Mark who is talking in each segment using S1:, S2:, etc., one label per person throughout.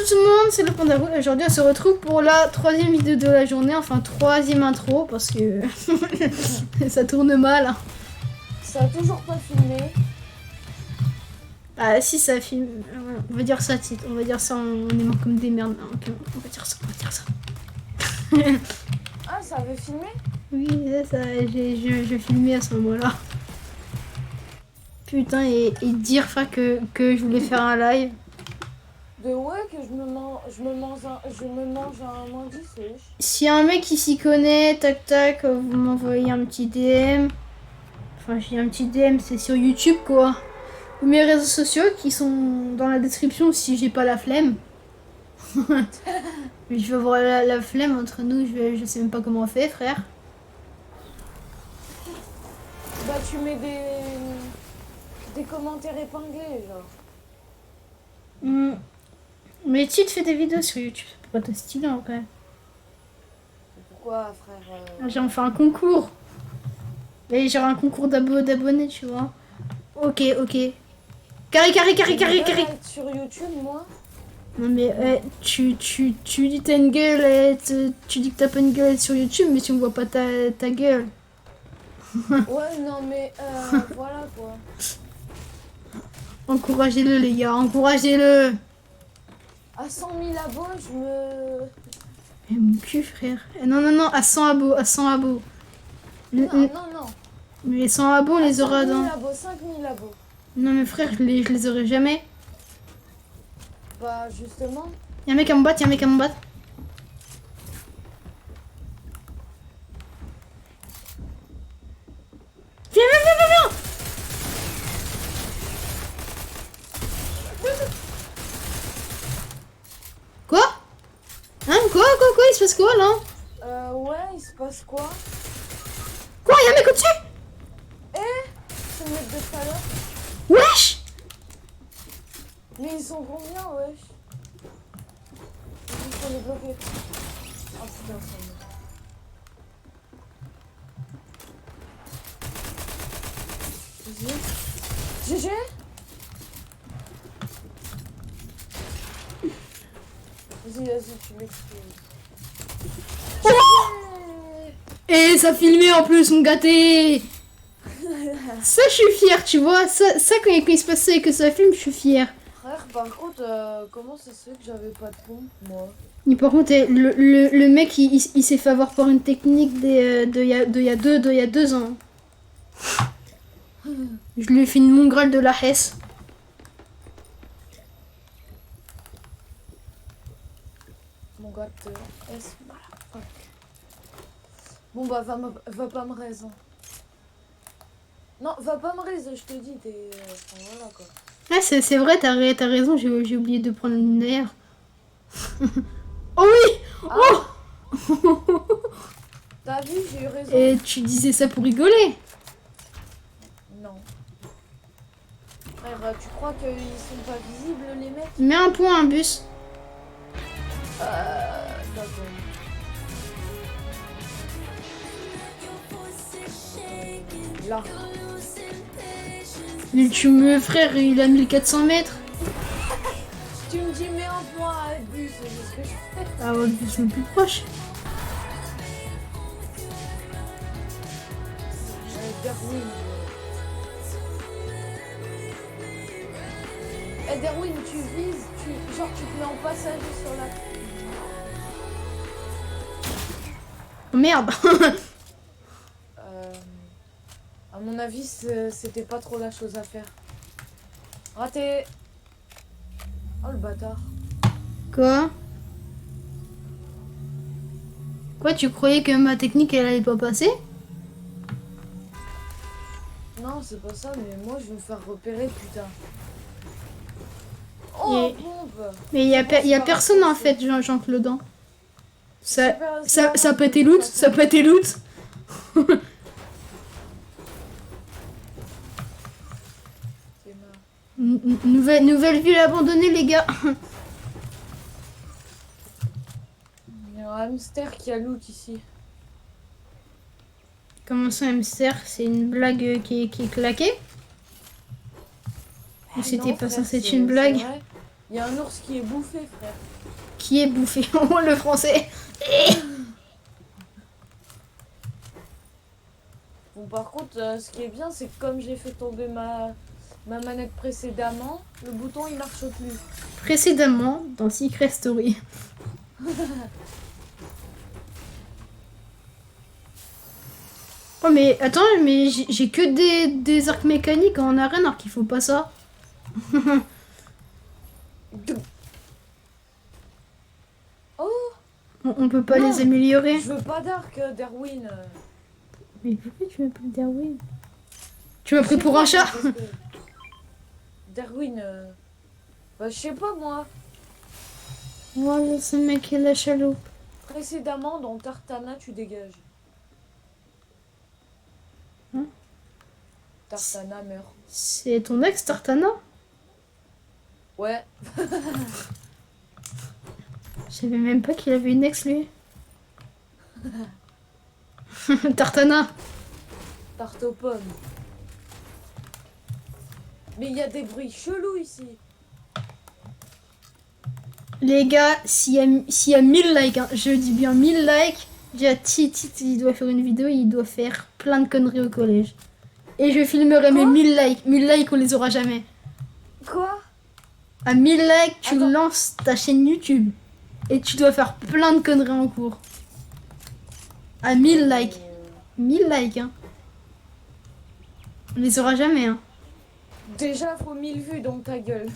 S1: tout le monde, c'est le Panda Rouge. Aujourd'hui, on se retrouve pour la 3e vidéo de la journée, enfin 3e intro, parce que ça tourne mal. Hein.
S2: Ça a toujours pas filmé.
S1: Ah si, ça filme. On va dire ça, titre. On va dire ça, on est mort comme des merdes. Non, ok, on va dire ça, on va dire ça.
S2: Ah, ça avait filmé?
S1: Oui, ça, j'ai filmé à ce moment-là. Putain, et dire ça que je voulais faire un live.
S2: De ouais, que je me mange un moins 10, wesh.
S1: Si un mec qui s'y connaît, tac tac, vous m'envoyez un petit DM. Enfin, j'ai un petit DM, c'est sur YouTube quoi. Ou mes réseaux sociaux qui sont dans la description si j'ai pas la flemme. Mais je vais avoir la flemme entre nous, je sais même pas comment on fait, frère.
S2: Bah, tu mets des commentaires épinglés, genre.
S1: Mais tu te fais des vidéos sur YouTube, c'est pas trop stylé en vrai.
S2: Pourquoi, frère
S1: J'ai fait un concours. Et genre un concours d'abonnés, tu vois. Ok. Carré.
S2: Être sur YouTube, moi?
S1: Non mais tu dis t'as une gueule, tu dis que t'as pas une gueule sur YouTube, mais tu me vois pas ta gueule.
S2: Ouais, non, mais voilà, quoi.
S1: Encouragez-le les gars, encouragez-le.
S2: À 100 000 abos, je me...
S1: Mais mon cul frère. Non, à 100 abos, à 100 abos.
S2: Non.
S1: Mais les 100 abos, on les aura
S2: 5 000
S1: dans...
S2: abos, 5 000 abos.
S1: Non mais frère, je les aurai jamais.
S2: Bah, justement.
S1: Y'a un mec à me battre, Viens. Quoi? Hein, quoi, il se passe quoi là?
S2: Ouais, il se passe quoi?
S1: Quoi, y'a un mec au-dessus?
S2: C'est le mec de tout à l'heure.
S1: Wesh!
S2: Mais ils sont combien, wesh? Il faut les bloquer. Oh putain, ça me... GG? Vas-y, tu m'excuses.
S1: Et ça filmait en plus, mon gâté! Ça, je suis fière, tu vois. Ça quand il se passait et que ça filme, je suis fière.
S2: Frère, par contre, comment ça se fait que j'avais pas de pompe, moi?
S1: Mais par contre, le mec, il s'est fait avoir par une technique de y a 2 ans. Je lui ai fait une mongrel de la Hesse.
S2: Mon gars, bon bah, va pas me raison. Non, va pas me raison, je te dis, t'es... Enfin, voilà, quoi.
S1: Ah, c'est vrai, t'as raison, j'ai oublié de prendre une d'ailleurs. Oh oui!
S2: Ah.
S1: Oh!
S2: T'as vu, j'ai eu raison.
S1: Et tu disais ça pour rigoler?
S2: Non. Frère, tu crois qu'ils sont pas visibles, les mecs?
S1: Mets un point, un bus.
S2: D'accord. Là.
S1: Mais frère, il a 1400 mètres.
S2: Tu me dis, mets un point à bus, c'est ce que je fais.
S1: Ah ouais, le bus le plus proche.
S2: Derwin. Derwin, tu vises, genre tu te mets en passager sur la...
S1: Oh merde.
S2: À mon avis, c'était pas trop la chose à faire. Raté. Oh le bâtard.
S1: Quoi, tu croyais que ma technique, elle allait pas passer?
S2: Non, c'est pas ça, mais moi je vais me faire repérer, putain. Oh, bombe.
S1: Mais y a personne en fait, Jean-Claude. Ça peut être loot, ça peut être loot. Nouvelle ville abandonnée, les gars.
S2: Il y a un hamster qui a loot ici.
S1: Comment ça, hamster? C'est une blague qui est claquée? Ou c'était pas censé être une blague?
S2: Il Il y a un ours qui est bouffé, frère.
S1: Qui est bouffé. Oh, le français.
S2: Bon, par contre, ce qui est bien, c'est que comme j'ai fait tomber ma manette précédemment, le bouton il marche plus.
S1: Précédemment, dans Secret Story. Oh, mais attends, mais j'ai que des arcs mécaniques en arène alors qu'il faut pas ça.
S2: Oh,
S1: On peut pas
S2: Non.
S1: les améliorer.
S2: je veux pas d'arc, Derwin.
S1: Mais pourquoi tu m'appelles Darwin? Tu m'as pris pour un chat?
S2: Derwin, bah je sais pas moi.
S1: Voilà, ce mec est la chaloupe.
S2: Précédemment, dans Tartana, tu dégages.
S1: Hein?
S2: Tartana meurt.
S1: C'est ton ex, Tartana?
S2: Ouais.
S1: Je savais même pas qu'il avait une ex, lui. Tartana.
S2: Tarte aux pommes. Mais il y a des bruits chelous ici.
S1: Les gars, s'il y a 1000 likes, hein, je dis bien 1000 likes, déjà Titi, il doit faire une vidéo, il doit faire plein de conneries au collège. Et je filmerai mes
S2: Quoi
S1: 1000 likes. 1000 likes, on les aura jamais.
S2: Quoi?
S1: À 1000 likes, tu
S2: Attends.
S1: lances ta chaîne YouTube. Et tu dois faire plein de conneries en cours. À 1000 likes. 1000 likes, hein. On les aura jamais, hein.
S2: Déjà, faut 1000 vues dans ta gueule.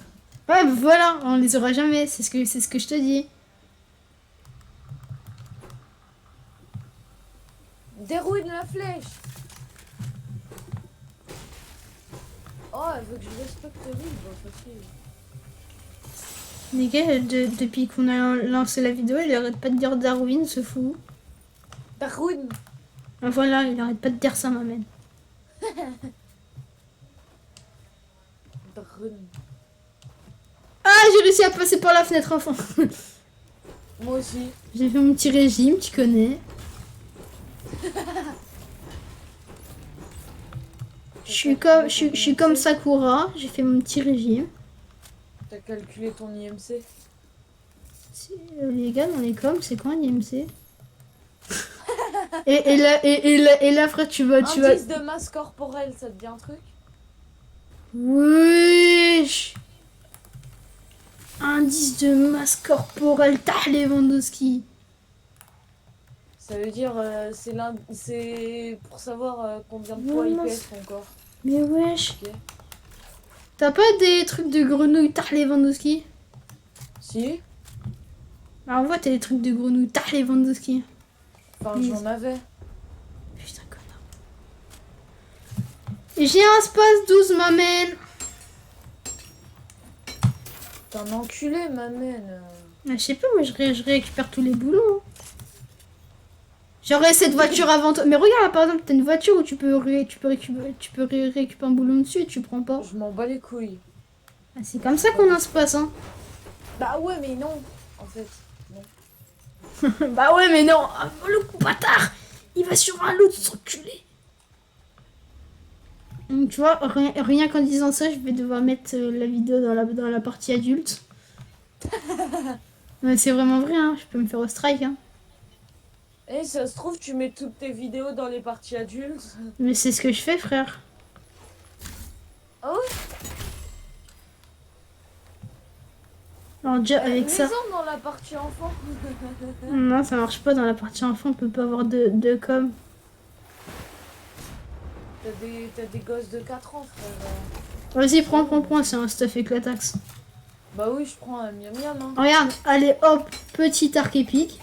S1: Ouais, bah voilà, on les aura jamais, c'est ce que je te dis.
S2: Déroule la flèche. Oh, elle veut que je respecte lui, bah facile.
S1: Les gars, depuis qu'on a lancé la vidéo, il arrête pas de dire Darwin, ce fou.
S2: Darwin.
S1: Ah, voilà, il arrête pas de dire ça, m'amène.
S2: Darwin.
S1: Ah, j'ai réussi à passer par la fenêtre, enfant.
S2: Moi aussi.
S1: J'ai fait mon petit régime, tu connais. Je suis comme Sakura, j'ai fait mon petit régime.
S2: T'as calculé ton IMC.
S1: Les gars, dans les coms, c'est quoi un IMC? et là, frère, tu vas...
S2: Indice de masse corporelle, ça te dit un truc?
S1: Wesh. Indice de masse corporelle, t'as Lewandowski.
S2: Ça veut dire, c'est pour savoir combien de poids il
S1: Non,
S2: pèse ton corps.
S1: Mais wesh.
S2: Ok.
S1: T'as pas des trucs de grenouille, t'as Lewandowski?
S2: Si.
S1: Alors, on voit, t'as des trucs de grenouille, t'as Lewandowski.
S2: Enfin,
S1: Mais-
S2: j'en avais.
S1: Putain, connard. J'ai un space 12, m'amène.
S2: T'es un enculé, m'amène.
S1: Ah, je sais pas, moi, je récupère tous les boulons. J'aurais cette voiture avant toi. Mais regarde, là, par exemple, t'as une voiture où tu peux récupérer un boulon dessus et tu prends pas.
S2: Je m'en bats les couilles.
S1: Ah, c'est comme ça qu'on a un space, hein.
S2: Bah ouais, mais non. En fait, non.
S1: Bah ouais, mais non. Ah, le coup bâtard. Il va sur un lot de s'enculer. Donc, tu vois, rien qu'en disant ça, je vais devoir mettre la vidéo dans la partie adulte. Mais c'est vraiment vrai, hein. Je peux me faire au strike, hein.
S2: Et ça se trouve, tu mets toutes tes vidéos dans les parties adultes.
S1: Mais c'est ce que je fais, frère.
S2: Ah ouais?
S1: Alors déjà, avec ça...
S2: Mets-en dans la partie enfant.
S1: Non, ça marche pas dans la partie enfant, on peut pas avoir de com.
S2: T'as des gosses de 4 ans, frère.
S1: Vas-y, prends, c'est un stuff éclataxe.
S2: Bah oui, je prends un miam miam. Hein.
S1: Regarde, allez, hop, petit arc épique.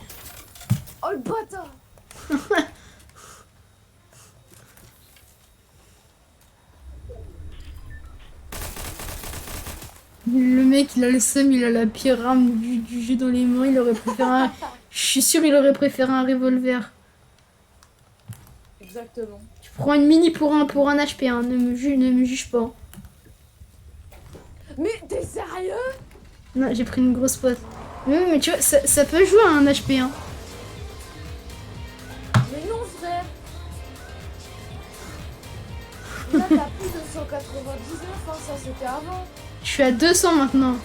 S2: Oh le bâtard!
S1: Le mec, il a le seum, il a la pire arme du jeu dans les mains, il aurait préféré un... Je suis sûr, il aurait préféré un revolver.
S2: Exactement.
S1: Tu prends une mini pour un HP, hein. Ne me juge pas.
S2: Mais t'es sérieux?
S1: Non, j'ai pris une grosse pote. Mais tu vois, ça peut jouer à un HP, hein.
S2: Mais non, frère! Là, t'as plus de 199, hein, ça c'était avant.
S1: Je suis à 200 maintenant.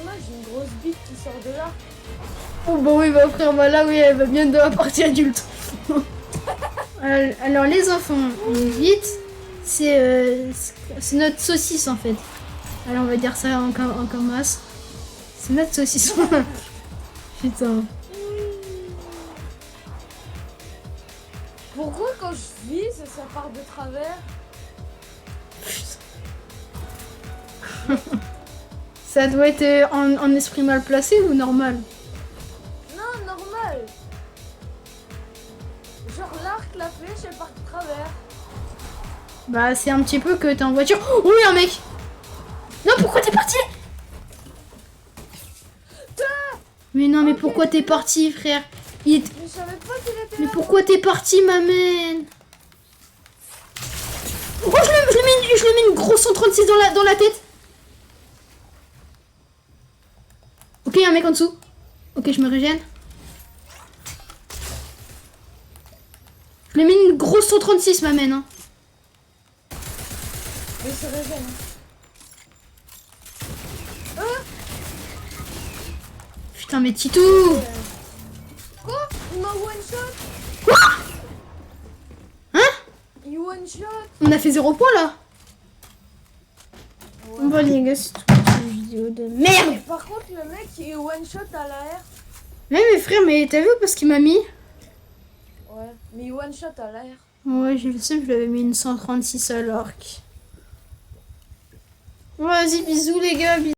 S2: dommage, j'ai une grosse bite qui sort de là.
S1: Oh bah oui, bah frère, bah là oui, elle va bien de la partie adulte. Alors les enfants, vite, c'est notre saucisse en fait. Alors on va dire ça en masse. C'est notre saucisson. Putain.
S2: Pourquoi quand je vise, ça part de travers?
S1: Ça doit être en esprit mal placé ou normal?
S2: Non, normal. Genre l'arc, la flèche, elle part de travers.
S1: Bah c'est un petit peu que t'es en voiture. Oh oui, un mec. Non, pourquoi t'es parti? Mais non, mais pourquoi t'es parti, frère?
S2: Mais je savais pas qu'il était
S1: Mais
S2: là.
S1: pourquoi t'es parti, ma man? Pourquoi je lui mets une grosse 136 dans la tête? Ok, un mec en dessous. Ok, je me régène. Je lui mets une grosse 136, ma man. Hein.
S2: Mais c'est régène.
S1: Putain, mais Titou.
S2: Quoi? Il m'a one shot.
S1: Quoi? Hein?
S2: Il one shot.
S1: On a fait 0 point là.
S2: Ouais.
S1: Bon les gars, c'est tout pour cette vidéo de merde.
S2: Mais par contre, le mec, il one shot à l'air.
S1: Ouais, mais frère, mais t'as vu parce qu'il m'a mis?
S2: Ouais, mais il one shot à l'air.
S1: Ouais, j'ai le seum, je lui avais mis une 136 à l'arc. Vas-y, bisous les gars, bisous.